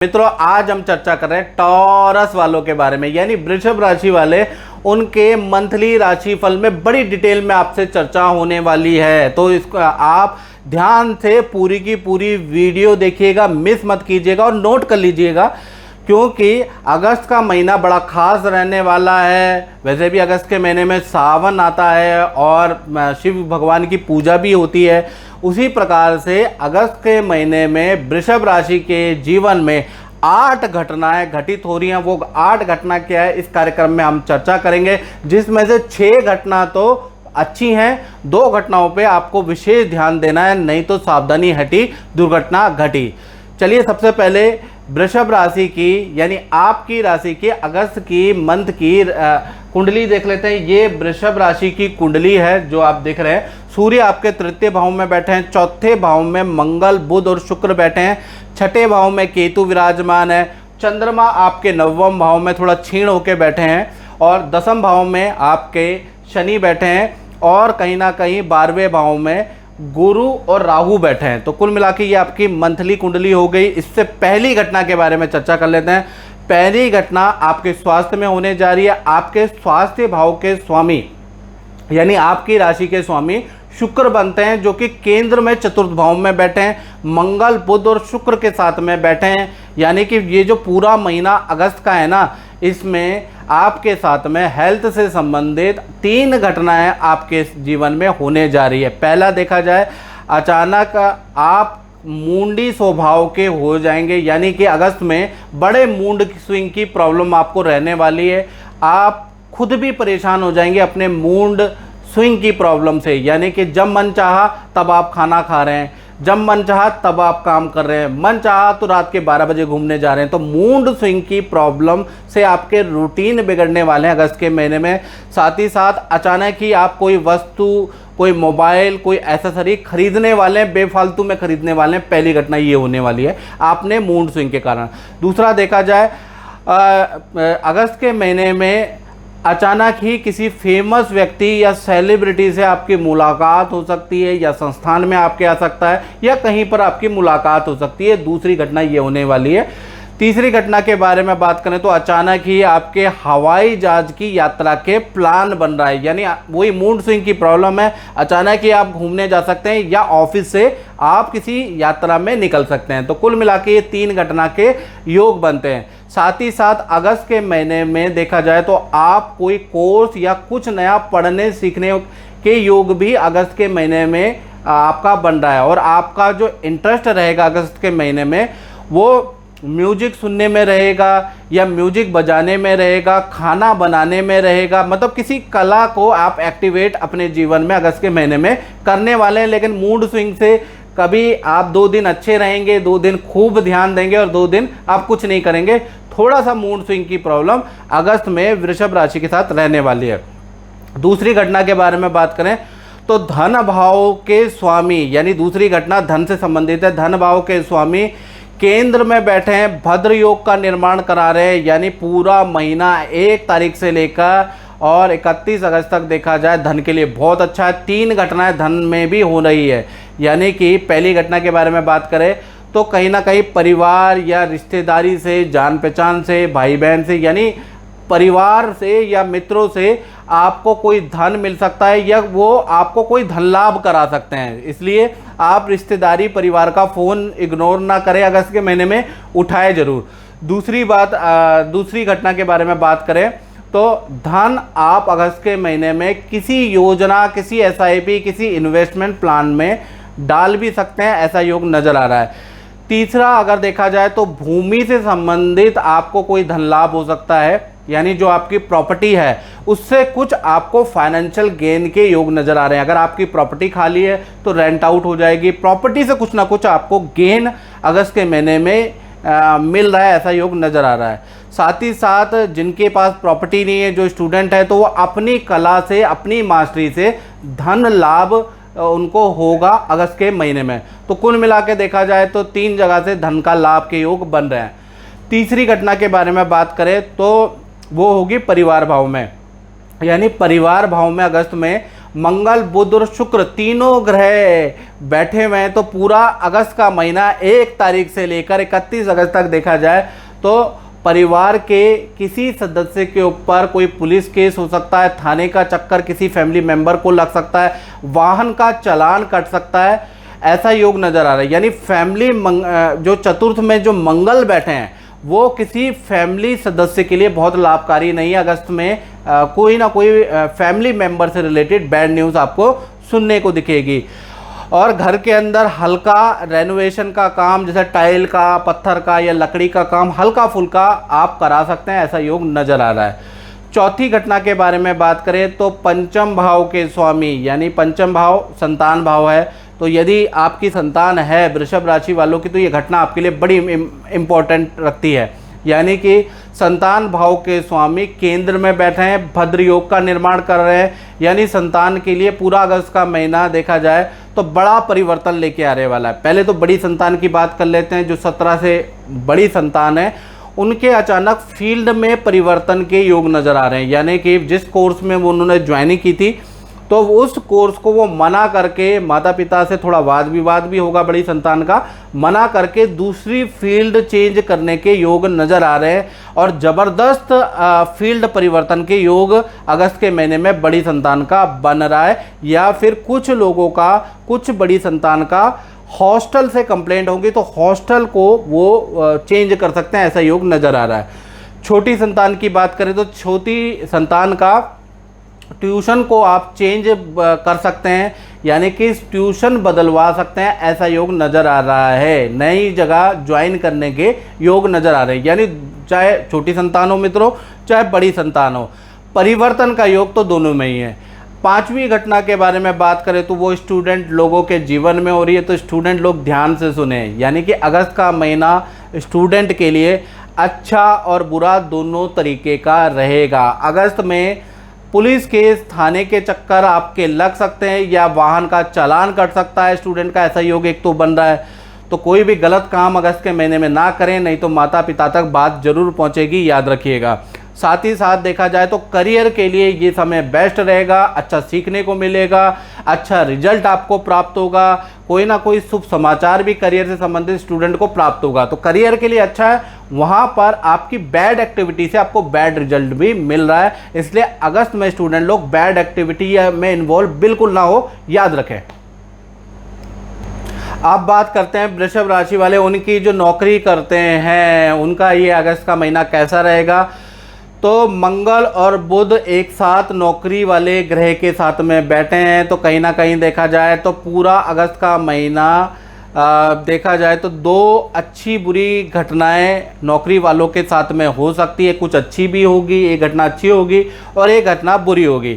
मित्रों, आज हम चर्चा कर रहे हैं टॉरस वालों के बारे में, यानी वृषभ राशि वाले। उनके मंथली राशिफल में बड़ी डिटेल में आपसे चर्चा होने वाली है, तो इसको आप ध्यान से पूरी की पूरी वीडियो देखिएगा, मिस मत कीजिएगा और नोट कर लीजिएगा, क्योंकि अगस्त का महीना बड़ा खास रहने वाला है। वैसे भी अगस्त के महीने में सावन आता है और शिव भगवान की पूजा भी होती है। उसी प्रकार से अगस्त के महीने में वृषभ राशि के जीवन में 8 घटनाएं घटित हो रही हैं। वो 8 घटना क्या है, इस कार्यक्रम में हम चर्चा करेंगे, जिसमें से 6 घटना तो अच्छी हैं, 2 घटनाओं पे आपको विशेष ध्यान देना है, नहीं तो सावधानी हटी दुर्घटना घटी। चलिए, सबसे पहले वृषभ राशि की यानी आपकी राशि की अगस्त की मंथ की कुंडली देख लेते हैं। ये वृषभ राशि की कुंडली है जो आप देख रहे हैं। सूर्य आपके तृतीय भाव में बैठे हैं, चौथे भाव में मंगल, बुध और शुक्र बैठे हैं, छठे भाव में केतु विराजमान है, चंद्रमा आपके नवम भाव में थोड़ा क्षीण होकर बैठे हैं और दसम भाव में आपके शनि बैठे हैं और कहीं ना कहीं 12वें भाव में गुरु और राहु बैठे हैं। तो कुल मिला के ये आपकी मंथली कुंडली हो गई। इससे पहली घटना के बारे में चर्चा कर लेते हैं। पहली घटना आपके स्वास्थ्य में होने जा रही है। आपके स्वास्थ्य भाव के स्वामी यानी आपकी राशि के स्वामी शुक्र बनते हैं, जो कि केंद्र में चतुर्थ भाव में बैठे हैं, मंगल, बुध और शुक्र के साथ में बैठे हैं। यानी कि ये जो पूरा महीना अगस्त का है ना, इसमें आपके साथ में हेल्थ से संबंधित 3 घटनाएं आपके जीवन में होने जा रही है। पहला देखा जाए, अचानक आप मूंडी स्वभाव के हो जाएंगे, यानी कि अगस्त में बड़े मूड स्विंग की प्रॉब्लम आपको रहने वाली है। आप खुद भी परेशान हो जाएंगे अपने मूड स्विंग की प्रॉब्लम से, यानी कि जब मन चाहा तब आप खाना खा रहे हैं, जब मन चाहा तब आप काम कर रहे हैं, मन चाहा तो रात के 12 बजे घूमने जा रहे हैं। तो मूड स्विंग की प्रॉब्लम से आपके रूटीन बिगड़ने वाले हैं अगस्त के महीने में। साथ ही साथ अचानक ही आप कोई वस्तु, कोई मोबाइल, कोई एक्सेसरी खरीदने वाले हैं, बेफालतू में खरीदने वाले हैं। पहली घटना ये होने वाली है आपने मूड स्विंग के कारण। दूसरा देखा जाए, अगस्त के महीने में अचानक ही किसी फेमस व्यक्ति या सेलिब्रिटी से आपकी मुलाकात हो सकती है, या संस्थान में आपके आ सकता है, या कहीं पर आपकी मुलाकात हो सकती है। दूसरी घटना ये होने वाली है। तीसरी घटना के बारे में बात करें तो अचानक ही आपके हवाई जहाज की यात्रा के प्लान बन रहा है, यानी वही मूड स्विंग की प्रॉब्लम है। अचानक ही आप घूमने जा सकते हैं या ऑफिस से आप किसी यात्रा में निकल सकते हैं। तो कुल मिला के ये 3 घटना के योग बनते हैं। साथ ही साथ अगस्त के महीने में देखा जाए तो आप कोई कोर्स या कुछ नया पढ़ने सीखने के योग भी अगस्त के महीने में आपका बन रहा है, और आपका जो इंटरेस्ट रहेगा अगस्त के महीने में वो म्यूजिक सुनने में रहेगा, या म्यूजिक बजाने में रहेगा, खाना बनाने में रहेगा। मतलब किसी कला को आप एक्टिवेट अपने जीवन में अगस्त के महीने में करने वाले हैं। लेकिन मूड स्विंग से कभी आप 2 दिन अच्छे रहेंगे, 2 दिन खूब ध्यान देंगे और 2 दिन आप कुछ नहीं करेंगे। थोड़ा सा मूड स्विंग की प्रॉब्लम अगस्त में वृषभ राशि के साथ रहने वाली है। दूसरी घटना के बारे में बात करें तो धन भाव के स्वामी, यानी दूसरी घटना धन से संबंधित है। धन भाव के स्वामी केंद्र में बैठे हैं, भद्र योग का निर्माण करा रहे हैं, यानी पूरा महीना 1 तारीख से लेकर और 31 अगस्त तक देखा जाए धन के लिए बहुत अच्छा है। 3 घटनाएं धन में भी हो रही है। यानी कि पहली घटना के बारे में बात करें तो कहीं ना कहीं परिवार या रिश्तेदारी से, जान पहचान से, भाई बहन से, यानी परिवार से या मित्रों से आपको कोई धन मिल सकता है, या वो आपको कोई धन लाभ करा सकते हैं। इसलिए आप रिश्तेदारी, परिवार का फ़ोन इग्नोर ना करें, अगस्त के महीने में उठाए ज़रूर। दूसरी घटना के बारे में बात करें तो धन आप अगस्त के महीने में किसी योजना, किसी SIP, किसी इन्वेस्टमेंट प्लान में डाल भी सकते हैं, ऐसा योग नज़र आ रहा है। तीसरा अगर देखा जाए तो भूमि से संबंधित आपको कोई धन लाभ हो सकता है, यानी जो आपकी प्रॉपर्टी है उससे कुछ आपको फाइनेंशियल गेन के योग नज़र आ रहे हैं। अगर आपकी प्रॉपर्टी खाली है तो रेंट आउट हो जाएगी, प्रॉपर्टी से कुछ ना कुछ आपको गेन अगस्त के महीने में मिल रहा है, ऐसा योग नज़र आ रहा है। साथ ही साथ जिनके पास प्रॉपर्टी नहीं है, जो स्टूडेंट है, तो वो अपनी कला से, अपनी मास्टरी से धन लाभ उनको होगा अगस्त के महीने में। तो कुल मिला के देखा जाए तो 3 जगह से धन का लाभ के योग बन रहे हैं। तीसरी घटना के बारे में बात करें तो वो होगी परिवार भाव में, यानी परिवार भाव में अगस्त में मंगल बुध और शुक्र तीनों ग्रह बैठे हुए हैं, तो पूरा अगस्त का महीना 1 तारीख से लेकर 31 अगस्त तक देखा जाए तो परिवार के किसी सदस्य के ऊपर कोई पुलिस केस हो सकता है, थाने का चक्कर किसी फैमिली मेंबर को लग सकता है, वाहन का चालान कट सकता है, ऐसा योग नज़र आ रहा है। यानी फैमिली जो चतुर्थ में जो मंगल बैठे हैं वो किसी फैमिली सदस्य के लिए बहुत लाभकारी नहीं है। अगस्त में कोई ना कोई फैमिली मेंबर से रिलेटेड बैड न्यूज़ आपको सुनने को दिखेगी। और घर के अंदर हल्का रेनोवेशन का काम, जैसे टाइल का, पत्थर का या लकड़ी का काम हल्का फुल्का आप करा सकते हैं, ऐसा योग नज़र आ रहा है। चौथी घटना के बारे में बात करें तो पंचम भाव के स्वामी, यानी पंचम भाव संतान भाव है, तो यदि आपकी संतान है वृषभ राशि वालों की तो ये घटना आपके लिए बड़ी इम्पोर्टेंट रखती है। यानी कि संतान भाव के स्वामी केंद्र में बैठे हैं, भद्र योग का निर्माण कर रहे हैं, यानी संतान के लिए पूरा अगस्त का महीना देखा जाए तो बड़ा परिवर्तन लेके आने वाला है। पहले तो बड़ी संतान की बात कर लेते हैं। जो 17 से बड़ी संतान है उनके अचानक फील्ड में परिवर्तन के योग नज़र आ रहे हैं। यानी कि जिस कोर्स में वो उन्होंने ज्वाइनिंग की थी तो उस कोर्स को वो मना करके, माता पिता से थोड़ा वाद विवाद भी होगा बड़ी संतान का, मना करके दूसरी फील्ड चेंज करने के योग नज़र आ रहे हैं। और ज़बरदस्त फील्ड परिवर्तन के योग अगस्त के महीने में बड़ी संतान का बन रहा है। या फिर कुछ लोगों का, कुछ बड़ी संतान का हॉस्टल से कंप्लेंट होगी तो हॉस्टल को वो चेंज कर सकते हैं, ऐसा योग नज़र आ रहा है। छोटी संतान की बात करें तो छोटी संतान का ट्यूशन को आप चेंज कर सकते हैं, यानी कि ट्यूशन बदलवा सकते हैं, ऐसा योग नज़र आ रहा है। नई जगह ज्वाइन करने के योग नज़र आ रहे हैं। यानी चाहे छोटी संतान हो मित्रों, चाहे बड़ी संतान हो, परिवर्तन का योग तो दोनों में ही है। पांचवी घटना के बारे में बात करें तो वो स्टूडेंट लोगों के जीवन में हो रही है, तो स्टूडेंट लोग ध्यान से सुने। यानी कि अगस्त का महीना स्टूडेंट के लिए अच्छा और बुरा दोनों तरीके का रहेगा। अगस्त में पुलिस केस, थाने के चक्कर आपके लग सकते हैं या वाहन का चालान कट सकता है स्टूडेंट का, ऐसा योग एक तो बन रहा है। तो कोई भी गलत काम अगस्त के महीने में ना करें, नहीं तो माता पिता तक बात जरूर पहुंचेगी, याद रखिएगा। साथ ही साथ देखा जाए तो करियर के लिए ये समय बेस्ट रहेगा, अच्छा सीखने को मिलेगा, अच्छा रिजल्ट आपको प्राप्त होगा, कोई ना कोई शुभ समाचार भी करियर से संबंधित स्टूडेंट को प्राप्त होगा। तो करियर के लिए अच्छा है, वहाँ पर आपकी बैड एक्टिविटी से आपको बैड रिजल्ट भी मिल रहा है, इसलिए अगस्त में स्टूडेंट लोग बैड एक्टिविटी में इन्वॉल्व बिल्कुल ना हो, याद रखें। अब बात करते हैं वृषभ राशि वाले, उनकी जो नौकरी करते हैं उनका ये अगस्त का महीना कैसा रहेगा। तो मंगल और बुध एक साथ नौकरी वाले ग्रह के साथ में बैठे हैं, तो कहीं ना कहीं देखा जाए तो पूरा अगस्त का महीना देखा जाए तो दो अच्छी बुरी घटनाएं नौकरी वालों के साथ में हो सकती है। कुछ अच्छी भी होगी, एक घटना अच्छी होगी और एक घटना बुरी होगी।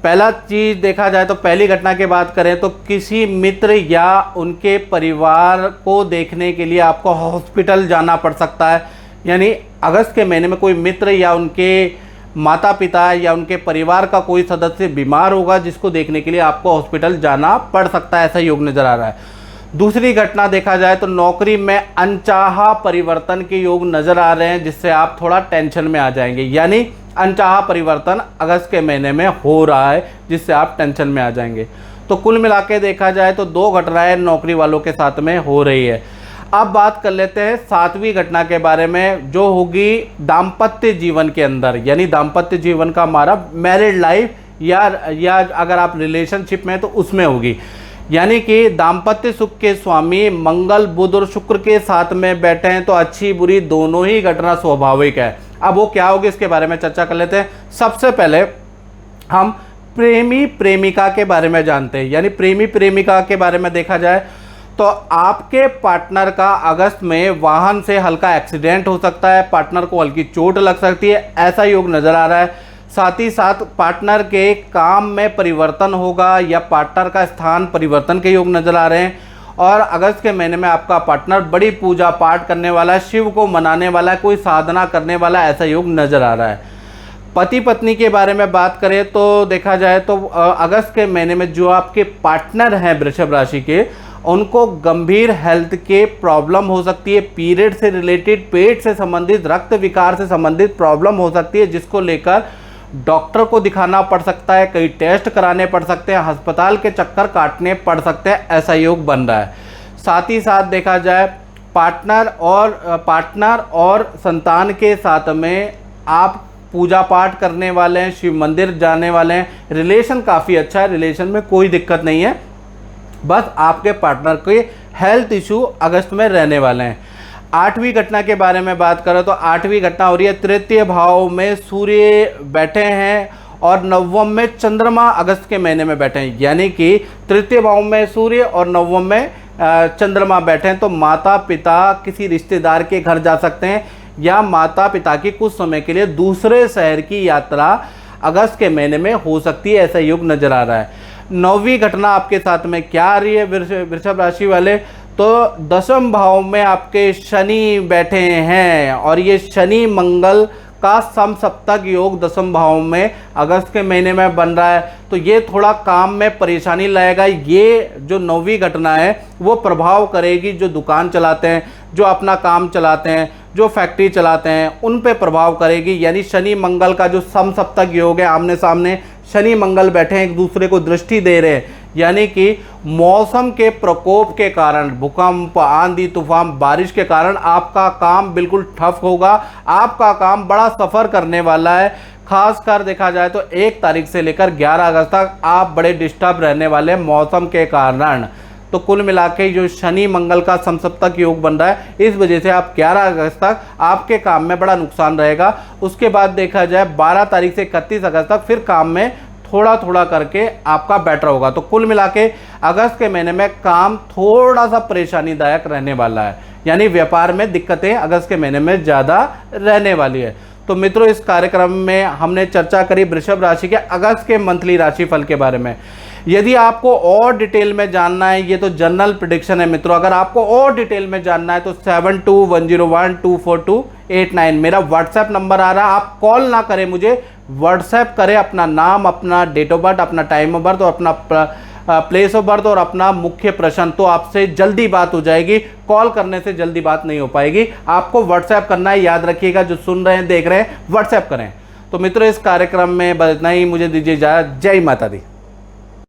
पहला चीज़ देखा जाए तो पहली घटना की बात करें तो किसी मित्र या उनके परिवार को देखने के लिए आपको हॉस्पिटल जाना पड़ सकता है। यानी अगस्त के महीने में कोई मित्र या उनके माता पिता या उनके परिवार का कोई सदस्य बीमार होगा जिसको देखने के लिए आपको हॉस्पिटल जाना पड़ सकता है, ऐसा योग नज़र आ रहा है। दूसरी घटना देखा जाए तो नौकरी में अनचाहा परिवर्तन के योग नज़र आ रहे हैं, जिससे आप थोड़ा टेंशन में आ जाएंगे। यानी अनचाहा परिवर्तन अगस्त के महीने में हो रहा है, जिससे आप टेंशन में आ जाएंगे। तो कुल मिला के देखा जाए तो दो घटनाएं नौकरी वालों के साथ में हो रही है। अब बात कर लेते हैं सातवीं घटना के बारे में, जो होगी दाम्पत्य जीवन के अंदर। यानी दाम्पत्य जीवन का हमारा मैरिड लाइफ या अगर आप रिलेशनशिप में तो उसमें होगी। यानी कि दाम्पत्य सुख के स्वामी मंगल बुध और शुक्र के साथ में बैठे हैं, तो अच्छी बुरी दोनों ही घटना स्वाभाविक है। अब वो क्या होगी इसके बारे में चर्चा कर लेते हैं। सबसे पहले हम प्रेमी प्रेमिका के बारे में जानते हैं। यानी प्रेमी प्रेमिका के बारे में देखा जाए तो आपके पार्टनर का अगस्त में वाहन से हल्का एक्सीडेंट हो सकता है, पार्टनर को हल्की चोट लग सकती है, ऐसा योग नज़र आ रहा है। साथ ही साथ पार्टनर के काम में परिवर्तन होगा या पार्टनर का स्थान परिवर्तन के योग नज़र आ रहे हैं। और अगस्त के महीने में आपका पार्टनर बड़ी पूजा पाठ करने वाला है, शिव को मनाने वाला है, कोई साधना करने वाला है, ऐसा योग नज़र आ रहा है। पति पत्नी के बारे में बात करें तो देखा जाए तो अगस्त के महीने में जो आपके पार्टनर हैं वृषभ राशि के, उनको गंभीर हेल्थ के प्रॉब्लम हो सकती है। पीरियड से रिलेटेड, पेट से संबंधित, रक्त विकार से संबंधित प्रॉब्लम हो सकती है, जिसको लेकर डॉक्टर को दिखाना पड़ सकता है, कई टेस्ट कराने पड़ सकते हैं, अस्पताल के चक्कर काटने पड़ सकते हैं, ऐसा योग बन रहा है। साथ ही साथ देखा जाए पार्टनर और संतान के साथ में आप पूजा पाठ करने वाले हैं, शिव मंदिर जाने वाले हैं, रिलेशन काफ़ी अच्छा है, रिलेशन में कोई दिक्कत नहीं है। बस आपके पार्टनर के हेल्थ इशू अगस्त में रहने वाले हैं। 8वीं घटना के बारे में बात करें तो 8वीं घटना हो रही है तृतीय भाव में सूर्य बैठे हैं और नवम में चंद्रमा अगस्त के महीने में बैठे हैं, यानी कि तृतीय भाव में सूर्य और नवम में चंद्रमा बैठे हैं। तो माता पिता किसी रिश्तेदार के घर जा सकते हैं या माता पिता की कुछ समय के लिए दूसरे शहर की यात्रा अगस्त के महीने में हो सकती है, ऐसा योग नजर आ रहा है। 9वीं घटना आपके साथ में क्या आ रही है वृषभ राशि वाले, तो 10वें भाव में आपके शनि बैठे हैं और ये शनि मंगल का समसप्तक योग 10वें भाव में अगस्त के महीने में बन रहा है। तो ये थोड़ा काम में परेशानी लाएगा। ये जो 9वीं घटना है वो प्रभाव करेगी जो दुकान चलाते हैं, जो अपना काम चलाते हैं, जो फैक्ट्री चलाते हैं, उन पे प्रभाव करेगी। यानी शनि मंगल का जो समसप्तक योग है, आमने सामने शनि मंगल बैठे हैं, एक दूसरे को दृष्टि दे रहे हैं, यानी कि मौसम के प्रकोप के कारण, भूकंप, आंधी तूफान, बारिश के कारण आपका काम बिल्कुल ठप होगा। आपका काम बड़ा सफ़र करने वाला है। खासकर देखा जाए तो 1 तारीख से लेकर 11 अगस्त तक आप बड़े डिस्टर्ब रहने वाले हैं मौसम के कारण। तो कुल मिला के जो शनि मंगल का समसप्तक योग बन रहा है, इस वजह से आप 11 अगस्त तक आपके काम में बड़ा नुकसान रहेगा। उसके बाद देखा जाए 12 तारीख से 31 अगस्त तक फिर काम में थोड़ा थोड़ा करके आपका बेटर होगा। तो कुल मिला के अगस्त के महीने में काम थोड़ा सा परेशानीदायक रहने वाला है, यानी व्यापार में दिक्कतें अगस्त के महीने में ज़्यादा रहने वाली है। तो मित्रों, इस कार्यक्रम में हमने चर्चा करी वृषभ राशि के अगस्त के मंथली राशिफल के बारे में। यदि आपको और डिटेल में जानना है, ये तो जनरल प्रेडिक्शन है मित्रों, अगर आपको और डिटेल में जानना है तो 7210124289 मेरा व्हाट्सएप नंबर आ रहा है। आप कॉल ना करें, मुझे व्हाट्सएप करें अपना नाम, अपना डेट ऑफ बर्थ, अपना टाइम ऑफ बर्थ और अपना प्लेस ऑफ बर्थ और अपना मुख्य प्रश्न, तो आपसे जल्दी बात हो जाएगी। कॉल करने से जल्दी बात नहीं हो पाएगी, आपको व्हाट्सएप करना है। याद रखिएगा, जो सुन रहे हैं देख रहे हैं व्हाट्सएप करें। तो मित्रों, इस कार्यक्रम में बस इतना ही, मुझे दीजिए इजाजत। जय माता दी।